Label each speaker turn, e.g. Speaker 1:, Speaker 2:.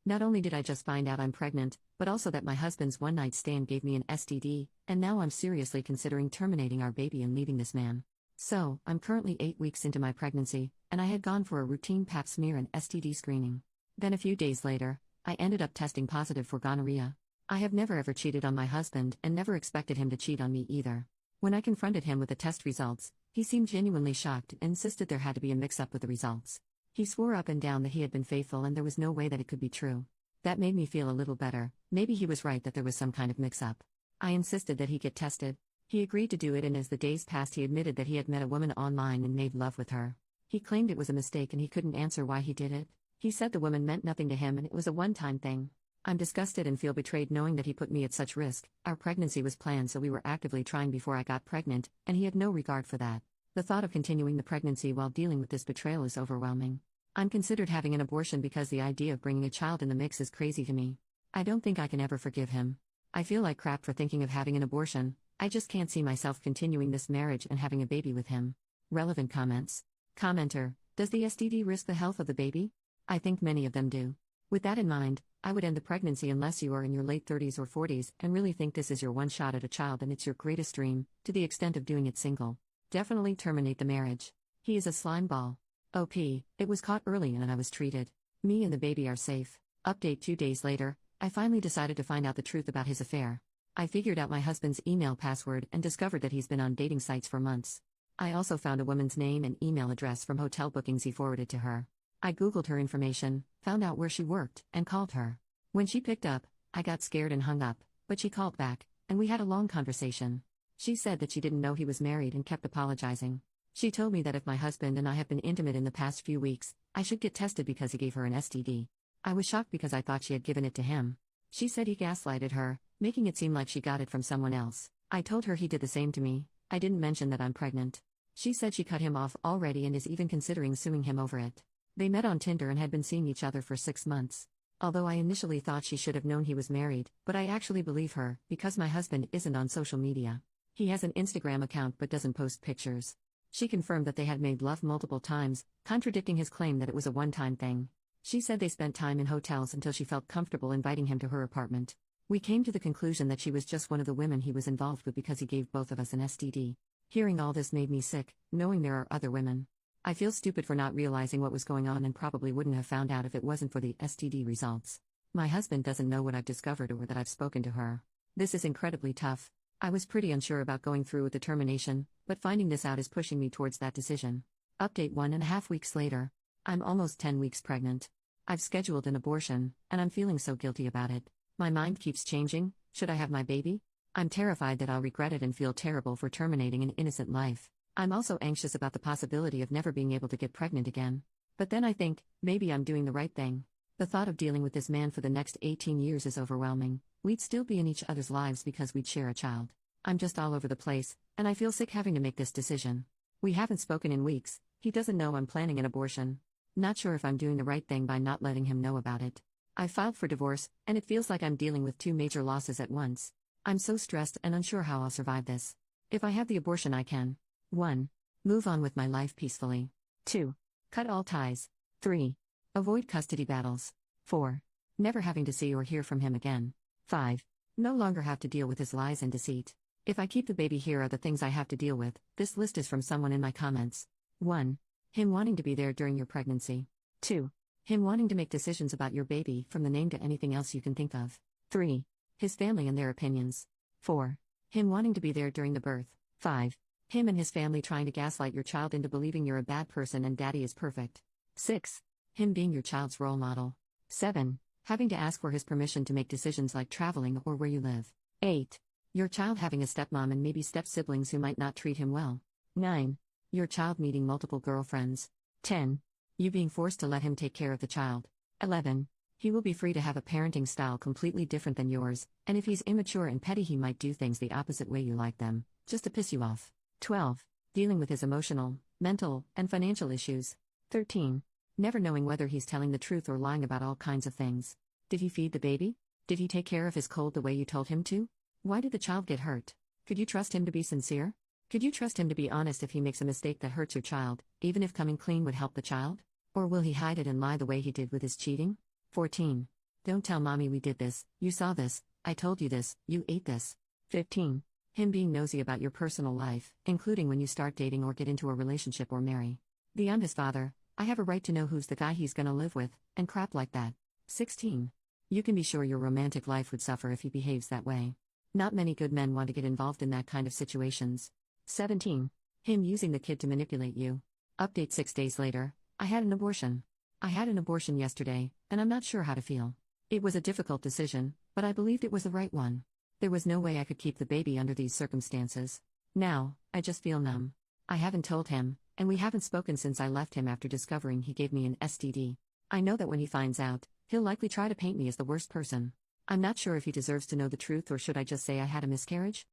Speaker 1: Not only did I just find out I'm pregnant, but also that my husband's one-night stand gave me an STD, and now I'm seriously considering terminating our baby and leaving this man. So, I'm currently 8 weeks into my pregnancy, and I had gone for a routine pap smear and STD screening. Then a few days later, I ended up testing positive for gonorrhea. I have never ever cheated on my husband and never expected him to cheat on me either. When I confronted him with the test results, he seemed genuinely shocked and insisted there had to be a mix-up with the results. He swore up and down that he had been faithful and there was no way that it could be true. That made me feel a little better. Maybe he was right that there was some kind of mix-up. I insisted that he get tested. He agreed to do it, and as the days passed he admitted that he had met a woman online and made love with her. He claimed it was a mistake and he couldn't answer why he did it. He said the woman meant nothing to him and it was a one-time thing. I'm disgusted and feel betrayed knowing that he put me at such risk. Our pregnancy was planned, so we were actively trying before I got pregnant, and he had no regard for that. The thought of continuing the pregnancy while dealing with this betrayal is overwhelming. I'm considered having an abortion because the idea of bringing a child in the mix is crazy to me. I don't think I can ever forgive him. I feel like crap for thinking of having an abortion. I just can't see myself continuing this marriage and having a baby with him. Relevant comments. Commenter: does the STD risk the health of the baby? I think many of them do. With that in mind, I would end the pregnancy unless you are in your late 30s or 40s and really think this is your one shot at a child and it's your greatest dream, to the extent of doing it single. Definitely terminate the marriage. He is a slime ball. OP, it was caught early and I was treated. Me and the baby are safe. Update: 2 days later, I finally decided to find out the truth about his affair. I figured out my husband's email password and discovered that he's been on dating sites for months. I also found a woman's name and email address from hotel bookings he forwarded to her. I googled her information, found out where she worked, and called her. When she picked up, I got scared and hung up, but she called back, and we had a long conversation. She said that she didn't know he was married and kept apologizing. She told me that if my husband and I have been intimate in the past few weeks, I should get tested because he gave her an STD. I was shocked because I thought she had given it to him. She said he gaslighted her, making it seem like she got it from someone else. I told her he did the same to me. I didn't mention that I'm pregnant. She said she cut him off already and is even considering suing him over it. They met on Tinder and had been seeing each other for 6 months. Although I initially thought she should have known he was married, but I actually believe her, because my husband isn't on social media. He has an Instagram account but doesn't post pictures. She confirmed that they had made love multiple times, contradicting his claim that it was a one-time thing. She said they spent time in hotels until she felt comfortable inviting him to her apartment. We came to the conclusion that she was just one of the women he was involved with because he gave both of us an STD. Hearing all this made me sick, knowing there are other women. I feel stupid for not realizing what was going on and probably wouldn't have found out if it wasn't for the STD results. My husband doesn't know what I've discovered or that I've spoken to her. This is incredibly tough. I was pretty unsure about going through with the termination, but finding this out is pushing me towards that decision. Update: 1.5 weeks later. I'm almost 10 weeks pregnant. I've scheduled an abortion, and I'm feeling so guilty about it. My mind keeps changing. Should I have my baby? I'm terrified that I'll regret it and feel terrible for terminating an innocent life. I'm also anxious about the possibility of never being able to get pregnant again. But then I think, maybe I'm doing the right thing. The thought of dealing with this man for the next 18 years is overwhelming. We'd still be in each other's lives because we'd share a child. I'm just all over the place, and I feel sick having to make this decision. We haven't spoken in weeks. He doesn't know I'm planning an abortion. Not sure if I'm doing the right thing by not letting him know about it. I filed for divorce, and it feels like I'm dealing with 2 major losses at once. I'm so stressed and unsure how I'll survive this. If I have the abortion, I can 1. Move on with my life peacefully. 2. Cut all ties. 3. Avoid custody battles. 4. Never having to see or hear from him again. 5. No longer have to deal with his lies and deceit. If I keep the baby, here are the things I have to deal with. This list is from someone in my comments. 1. Him wanting to be there during your pregnancy. 2. Him wanting to make decisions about your baby, from the name to anything else you can think of. 3. His family and their opinions. 4. Him wanting to be there during the birth. 5. Him and his family trying to gaslight your child into believing you're a bad person and daddy is perfect. 6. Him being your child's role model. 7. Having to ask for his permission to make decisions like traveling or where you live. 8. Your child having a stepmom and maybe step-siblings who might not treat him well. 9. Your child meeting multiple girlfriends. 10. You being forced to let him take care of the child. 11. He will be free to have a parenting style completely different than yours, and if he's immature and petty, he might do things the opposite way you like them, just to piss you off. 12. Dealing with his emotional, mental, and financial issues. 13. Never knowing whether he's telling the truth or lying about all kinds of things. Did he feed the baby? Did he take care of his cold the way you told him to? Why did the child get hurt? Could you trust him to be sincere? Could you trust him to be honest if he makes a mistake that hurts your child, even if coming clean would help the child? Or will he hide it and lie the way he did with his cheating? 14. Don't tell mommy we did this, you saw this, I told you this, you ate this. 15. Him being nosy about your personal life, including when you start dating or get into a relationship or marry. I'm his father, I have a right to know who's the guy he's gonna live with, and crap like that. 16. You can be sure your romantic life would suffer if he behaves that way. Not many good men want to get involved in that kind of situations. 17. Him using the kid to manipulate you. Update 6 days later, I had an abortion. I had an abortion yesterday, and I'm not sure how to feel. It was a difficult decision, but I believed it was the right one. There was no way I could keep the baby under these circumstances. Now, I just feel numb. I haven't told him, and we haven't spoken since I left him after discovering he gave me an STD. I know that when he finds out, he'll likely try to paint me as the worst person. I'm not sure if he deserves to know the truth or should I just say I had a miscarriage?